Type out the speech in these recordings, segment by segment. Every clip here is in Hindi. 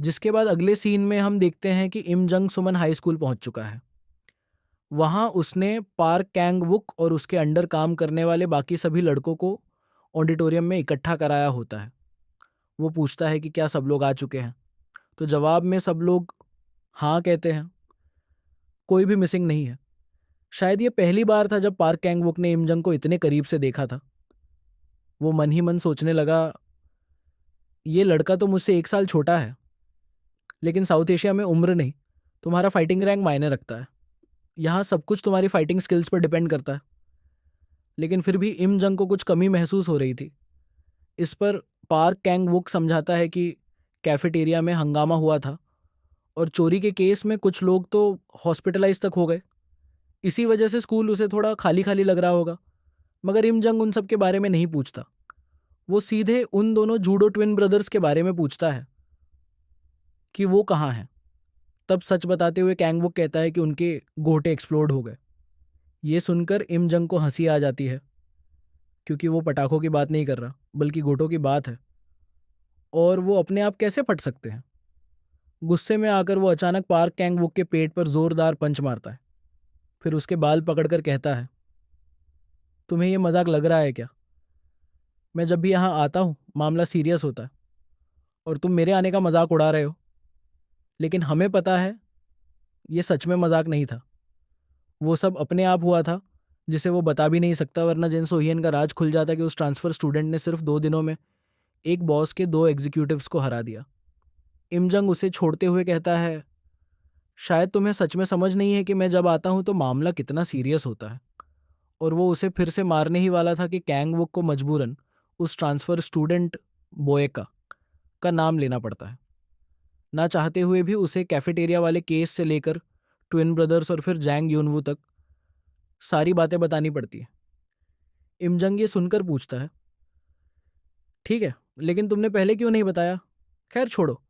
जिसके बाद अगले सीन में हम देखते हैं कि इम जंग सुमन हाई स्कूल पहुंच चुका है। वहां उसने पार्क कैंग वुक और उसके अंडर काम करने वाले बाकी सभी लड़कों को ऑडिटोरियम में इकट्ठा कराया होता है। वो पूछता है कि क्या सब लोग आ चुके हैं, तो जवाब में सब लोग हाँ कहते हैं। कोई भी मिसिंग नहीं है। शायद ये पहली बार था जब पार्क कैंग वुक ने इम जंग को इतने करीब से देखा था। वो मन ही मन सोचने लगा, ये लड़का तो मुझसे 1 साल छोटा है, लेकिन साउथ एशिया में उम्र नहीं, तुम्हारा फाइटिंग रैंक मायने रखता है। यहाँ सब कुछ तुम्हारी फाइटिंग स्किल्स पर डिपेंड करता है। लेकिन फिर भी इम जंग को कुछ कमी महसूस हो रही थी। इस पर पार्क कैंग वुक समझाता है कि कैफेटेरिया में हंगामा हुआ था और चोरी के केस में कुछ लोग तो हॉस्पिटलाइज तक हो गए। इसी वजह से स्कूल उसे थोड़ा खाली खाली लग रहा होगा। मगर इम जंग उन सब के बारे में नहीं पूछता। वो सीधे उन दोनों जूडो ट्विन ब्रदर्स के बारे में पूछता है कि वो कहाँ हैं। तब सच बताते हुए कैंगवुक कहता है कि उनके गोटे एक्सप्लोड हो गए। ये सुनकर इम जंग को हंसी आ जाती है, क्योंकि वो पटाखों की बात नहीं कर रहा बल्कि गोटों की बात है, और वो अपने आप कैसे फट सकते हैं। गुस्से में आकर वो अचानक पार्क कैंगवुक के पेट पर जोरदार पंच मारता है। फिर उसके बाल पकड़कर कहता है, तुम्हें ये मजाक लग रहा है क्या? मैं जब भी यहाँ आता हूँ मामला सीरियस होता है और तुम मेरे आने का मजाक उड़ा रहे हो। लेकिन हमें पता है ये सच में मजाक नहीं था। वो सब अपने आप हुआ था, जिसे वो बता भी नहीं सकता, वरना जिन सोहियन का राज खुल जाता कि उस ट्रांसफर स्टूडेंट ने सिर्फ 2 दिनों में एक बॉस के 2 एग्जीक्यूटिव्स को हरा दिया। इमजंग उसे छोड़ते हुए कहता है, शायद तुम्हें सच में समझ नहीं है कि मैं जब आता हूं तो मामला कितना सीरियस होता है। और वो उसे फिर से मारने ही वाला था कि कैंगवुक को मजबूरन उस ट्रांसफर स्टूडेंट बोएका का नाम लेना पड़ता है। ना चाहते हुए भी उसे कैफेटेरिया वाले केस से लेकर ट्विन ब्रदर्स और फिर जैंग यूनवू तक सारी बातें बतानी पड़ती है। इमजंग ये सुनकर पूछता है, ठीक है, लेकिन तुमने पहले क्यों नहीं बताया? खैर छोड़ो,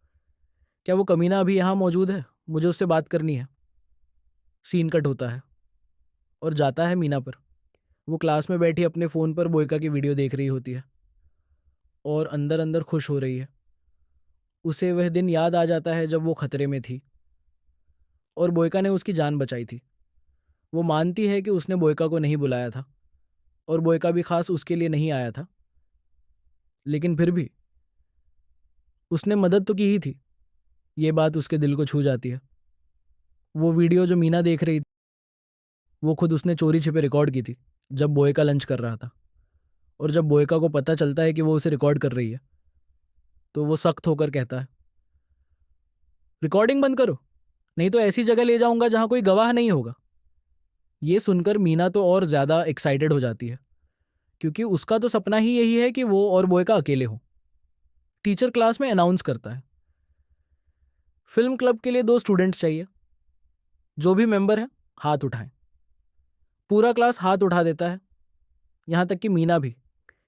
क्या वो कमीना अभी यहाँ मौजूद है? मुझे उससे बात करनी है। सीन कट होता है और जाता है मीना पर। वो क्लास में बैठी अपने फ़ोन पर बोयका की वीडियो देख रही होती है और अंदर अंदर खुश हो रही है। उसे वह दिन याद आ जाता है जब वो खतरे में थी और बोयका ने उसकी जान बचाई थी। वो मानती है कि उसने बोयका को नहीं बुलाया था और बोयका भी खास उसके लिए नहीं आया था, लेकिन फिर भी उसने मदद तो की ही थी। ये बात उसके दिल को छू जाती है। वो वीडियो जो मीना देख रही थी, वो खुद उसने चोरी छिपे रिकॉर्ड की थी जब बोयका लंच कर रहा था। और जब बोयका को पता चलता है कि वो उसे रिकॉर्ड कर रही है, तो वो सख्त होकर कहता है, रिकॉर्डिंग बंद करो, नहीं तो ऐसी जगह ले जाऊंगा जहां कोई गवाह नहीं होगा। ये सुनकर मीना तो और ज्यादा एक्साइटेड हो जाती है, क्योंकि उसका तो सपना ही यही है कि वो और बोयका अकेले हों। टीचर क्लास में अनाउंस करता है, फिल्म क्लब के लिए 2 स्टूडेंट्स चाहिए। जो भी मेंबर है हाथ उठाएं। पूरा क्लास हाथ उठा देता है, यहां तक कि मीना भी।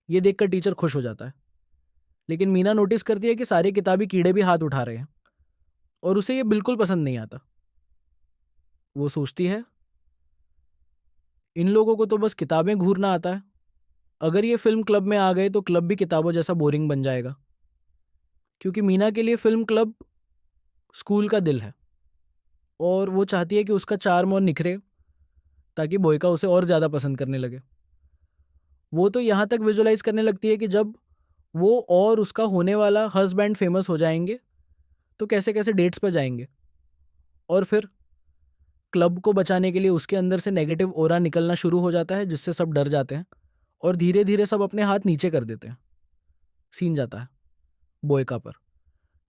ये देखकर टीचर खुश हो जाता है, लेकिन मीना नोटिस करती है कि सारे किताबी कीड़े भी हाथ उठा रहे हैं और उसे ये बिल्कुल पसंद नहीं आता। वो सोचती है, इन लोगों को तो बस किताबें घूरना आता है। अगर ये फिल्म क्लब में आ गए तो क्लब भी किताबों जैसा बोरिंग बन जाएगा, क्योंकि मीना के लिए फिल्म क्लब स्कूल का दिल है और वो चाहती है कि उसका चार्म और निखरे, ताकि बोयका उसे और ज़्यादा पसंद करने लगे। वो तो यहाँ तक विजुलाइज करने लगती है कि जब वो और उसका होने वाला हस्बैंड फेमस हो जाएंगे तो कैसे कैसे डेट्स पर जाएंगे, और फिर क्लब को बचाने के लिए उसके अंदर से नेगेटिव ओरा निकलना शुरू हो जाता है, जिससे सब डर जाते हैं और धीरे धीरे सब अपने हाथ नीचे कर देते हैं। सीन जाता है बोयका पर,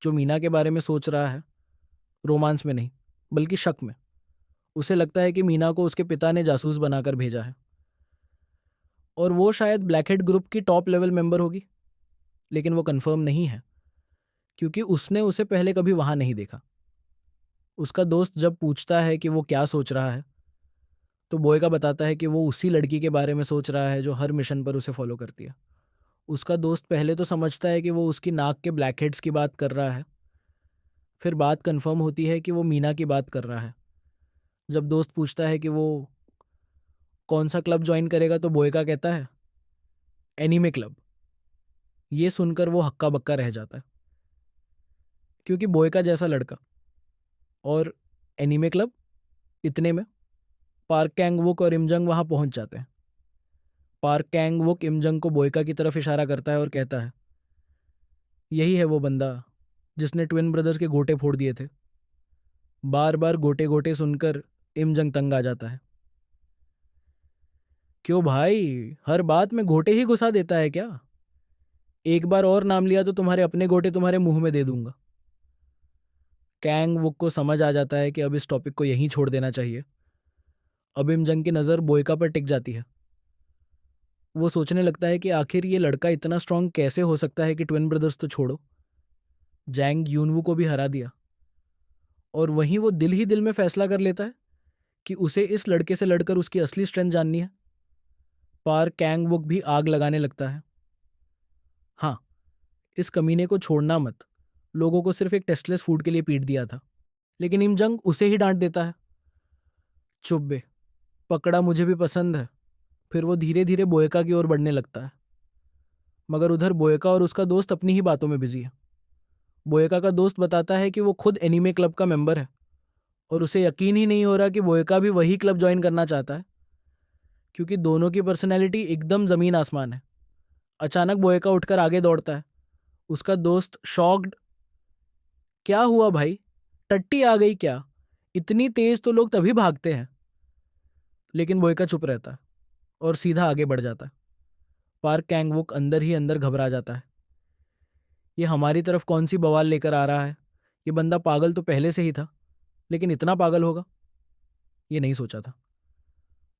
जो मीना के बारे में सोच रहा है, रोमांस में नहीं बल्कि शक में। उसे लगता है कि मीना को उसके पिता ने जासूस बनाकर भेजा है और वो शायद ब्लैकहेड ग्रुप की टॉप लेवल मेंबर होगी, लेकिन वो कंफर्म नहीं है, क्योंकि उसने उसे पहले कभी वहां नहीं देखा। उसका दोस्त जब पूछता है कि वो क्या सोच रहा है, तो बोयका बताता है कि वो उसी लड़की के बारे में सोच रहा है जो हर मिशन पर उसे फॉलो करती है। उसका दोस्त पहले तो समझता है कि वो उसकी नाक के ब्लैकहेड्स की बात कर रहा है, फिर बात कंफर्म होती है कि वो मीना की बात कर रहा है। जब दोस्त पूछता है कि वो कौन सा क्लब ज्वाइन करेगा, तो बोयका कहता है, एनीमे क्लब। ये सुनकर वो हक्का बक्का रह जाता है, क्योंकि बोयका जैसा लड़का और एनीमे क्लब, इतने में पार्क कैंग वुक और इमजंग वहां पहुंच जाते हैं। पार्क कैंग वुक इमजंग को बोयका की तरफ इशारा करता है और कहता है, यही है वो बंदा जिसने ट्विन ब्रदर्स के गोटे फोड़ दिए थे। बार बार गोटे गोटे सुनकर इमजंग तंग आ जाता है। क्यों भाई, हर बात में गोटे ही घुसा देता है क्या? एक बार और नाम लिया तो तुम्हारे अपने गोटे तुम्हारे मुंह में दे दूंगा। कैंग वुक को समझ आ जाता है कि अब इस टॉपिक को यहीं छोड़ देना चाहिए। अब इमजंग की नज़र बोयका पर टिक जाती है। वो सोचने लगता है कि आखिर ये लड़का इतना स्ट्रांग कैसे हो सकता है कि ट्विन ब्रदर्स तो छोड़ो, जैंग यूनवू को भी हरा दिया। और वहीं वो दिल ही दिल में फैसला कर लेता है कि उसे इस लड़के से लड़कर उसकी असली स्ट्रेंथ जाननी है। पार कैंग वुक भी आग लगाने लगता है। हाँ, इस कमीने को छोड़ना मत, लोगों को सिर्फ एक टेस्टलेस फूड के लिए पीट दिया था। लेकिन इमजंग उसे ही डांट देता है, चुप बे, पकड़ा मुझे भी पसंद है। फिर वो धीरे धीरे बोयका की ओर बढ़ने लगता है। मगर उधर बोयका और उसका दोस्त अपनी ही बातों में बिजी है। बोयका का दोस्त बताता है कि वो खुद एनीमे क्लब का मेंबर है और उसे यकीन ही नहीं हो रहा कि बोयका भी वही क्लब ज्वाइन करना चाहता है, क्योंकि दोनों की पर्सनैलिटी एकदम ज़मीन आसमान है। अचानक बोयका उठकर आगे दौड़ता है। उसका दोस्त शॉक्ड, क्या हुआ भाई, टट्टी आ गई क्या? इतनी तेज तो लोग तभी भागते हैं। लेकिन बोयका चुप रहता है और सीधा आगे बढ़ जाता है। पार्क कैंगवुक अंदर ही अंदर घबरा जाता है। ये हमारी तरफ कौन सी बवाल लेकर आ रहा है? ये बंदा पागल तो पहले से ही था, लेकिन इतना पागल होगा ये नहीं सोचा था।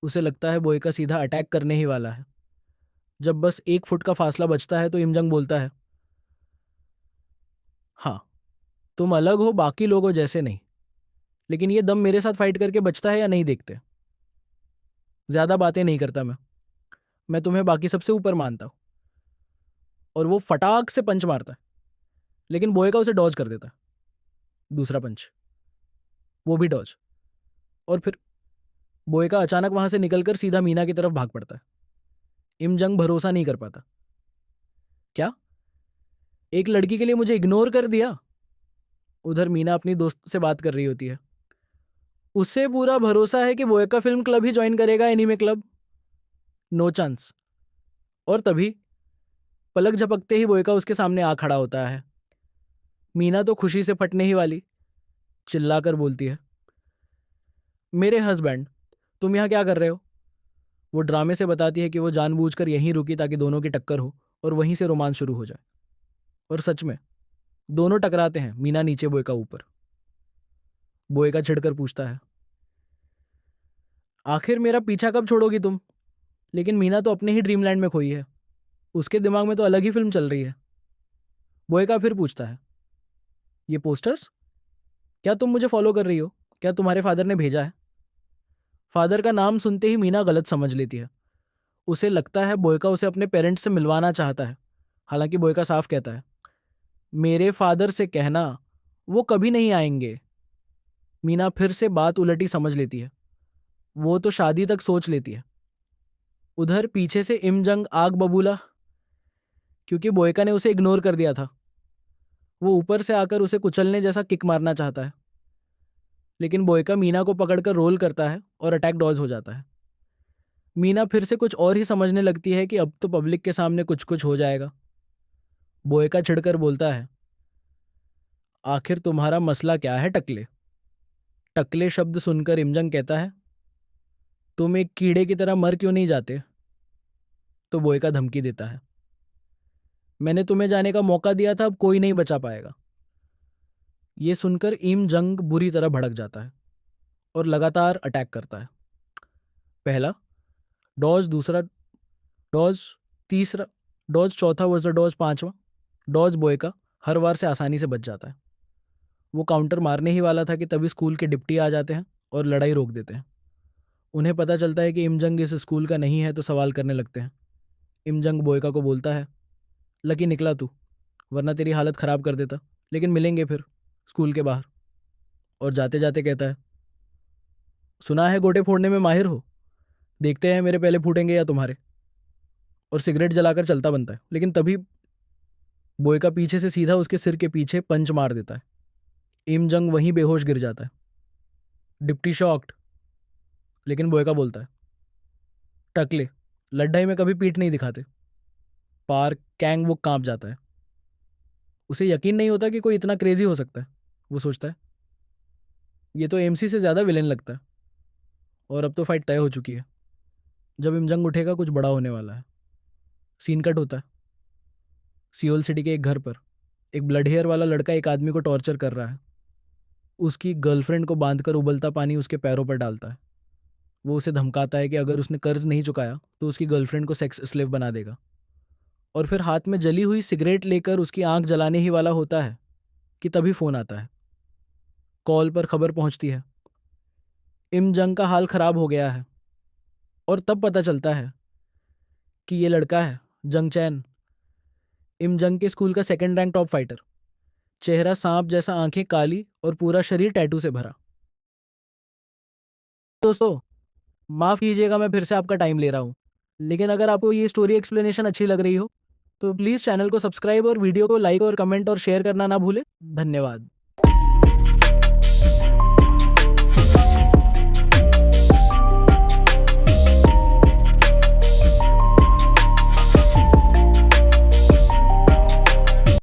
उसे लगता है बोयका सीधा अटैक करने ही वाला है। जब बस 1 फुट का फासला बचता है तो इमजंग बोलता है, हाँ, तुम अलग हो, बाकी लोगों जैसे नहीं, लेकिन ये दम मेरे साथ फाइट करके बचता है या नहीं देखते। ज्यादा बातें नहीं करता मैं तुम्हें बाकी सबसे ऊपर मानता हूं। और वो फटाक से पंच मारता है, लेकिन बोयका उसे डॉज कर देता है। दूसरा पंच, वो भी डॉज। और फिर बोयका अचानक वहां से निकलकर सीधा मीना की तरफ भाग पड़ता है। इमजंग भरोसा नहीं कर पाता, क्या, एक लड़की के लिए मुझे इग्नोर कर दिया? उधर मीना अपनी दोस्त से बात कर रही होती है। उसे पूरा भरोसा है कि बोयका फिल्म क्लब ही ज्वाइन करेगा, एनीमे क्लब। No chance. और तभी पलक झपकते ही बोयका उसके सामने आ खड़ा होता है। मीना तो खुशी से फटने ही वाली, चिल्लाकर बोलती है, मेरे हस्बैंड, तुम यहाँ क्या कर रहे हो? वो ड्रामे से बताती है कि वो जानबूझकर यहीं रुकी ताकि दोनों की टक्कर हो और वहीं से रोमांस शुरू हो जाए। और सच में दोनों टकराते हैं, मीना नीचे बोयका ऊपर। बोयका छिड़कर पूछता है, आखिर मेरा पीछा कब छोड़ोगी तुम? लेकिन मीना तो अपने ही ड्रीमलैंड में खोई है, उसके दिमाग में तो अलग ही फिल्म चल रही है। बोयका फिर पूछता है, ये पोस्टर्स, क्या तुम मुझे फॉलो कर रही हो? क्या तुम्हारे फादर ने भेजा है? फादर का नाम सुनते ही मीना गलत समझ लेती है। उसे लगता है बोयका उसे अपने पेरेंट्स से मिलवाना चाहता है। हालांकि बोयका साफ कहता है, मेरे फादर से कहना वो कभी नहीं आएंगे। मीना फिर से बात उलटी समझ लेती है। वो तो शादी तक सोच लेती है। उधर पीछे से इमजंग आग बबूला, क्योंकि बोयका ने उसे इग्नोर कर दिया था। वो ऊपर से आकर उसे कुचलने जैसा किक मारना चाहता है, लेकिन बोयका मीना को पकड़कर रोल करता है और अटैक डॉज हो जाता है। मीना फिर से कुछ और ही समझने लगती है कि अब तो पब्लिक के सामने कुछ कुछ हो जाएगा। बोयका छिड़कर बोलता है, आखिर तुम्हारा मसला क्या है टकले? टकले शब्द सुनकर इमजंग कहता है, तुम एक कीड़े की तरह मर क्यों नहीं जाते? तो बोयका धमकी देता है, मैंने तुम्हें जाने का मौका दिया था, अब कोई नहीं बचा पाएगा। ये सुनकर इमजंग बुरी तरह भड़क जाता है और लगातार अटैक करता है। पहला डॉज, दूसरा डॉज, तीसरा डॉज, चौथा वज्र डॉज, पांचवा डॉज। बोयका हर बार से आसानी से बच जाता है। वो काउंटर मारने ही वाला था कि तभी स्कूल के डिप्टी आ जाते हैं और लड़ाई रोक देते हैं। उन्हें पता चलता है कि इमजंग इस स्कूल का नहीं है तो सवाल करने लगते हैं। इमजंग बोयका को बोलता है, लकी निकला तू, वरना तेरी हालत ख़राब कर देता। लेकिन मिलेंगे फिर स्कूल के बाहर। और जाते जाते कहता है, सुना है गोटे फोड़ने में माहिर हो, देखते हैं मेरे पहले फूटेंगे या तुम्हारे। और सिगरेट जलाकर चलता बनता है, लेकिन तभी बोयका पीछे से सीधा उसके सिर के पीछे पंच मार देता है। इम जंग वहीं बेहोश गिर जाता है। डिप्टी शॉक्ड, लेकिन बोयका बोलता है, टकले, लड़ाई में कभी पीठ नहीं दिखाते। पार्क कैंग वो कांप जाता है। उसे यकीन नहीं होता कि कोई इतना क्रेजी हो सकता है। वो सोचता है, ये तो एमसी से ज़्यादा विलेन लगता है। और अब तो फाइट तय हो चुकी है। जब इमजंग उठेगा कुछ बड़ा होने वाला है। सीन कट होता है सियोल सिटी के एक घर पर। एक ब्लड हेयर वाला लड़का एक आदमी को टॉर्चर कर रहा है। उसकी गर्लफ्रेंड को बांधकर उबलता पानी उसके पैरों पर डालता है। वो उसे धमकाता है कि अगर उसने कर्ज नहीं चुकाया तो उसकी गर्लफ्रेंड को सेक्स स्लेव बना देगा। और फिर हाथ में जली हुई सिगरेट लेकर उसकी आंख जलाने ही वाला होता है कि तभी फोन आता है। कॉल पर खबर पहुंचती है, इम जंग का हाल खराब हो गया है। और तब पता चलता है कि ये लड़का है जंग चैन, इम जंग के स्कूल का सेकंड रैंक टॉप फाइटर। चेहरा सांप जैसा, आंखें काली और पूरा शरीर टैटू से भरा। दोस्तों, माफ कीजिएगा मैं फिर से आपका टाइम ले रहा हूँ, लेकिन अगर आपको ये स्टोरी एक्सप्लेनेशन अच्छी लग रही हो तो प्लीज़ चैनल को सब्सक्राइब और वीडियो को लाइक और कमेंट और शेयर करना ना भूले। धन्यवाद।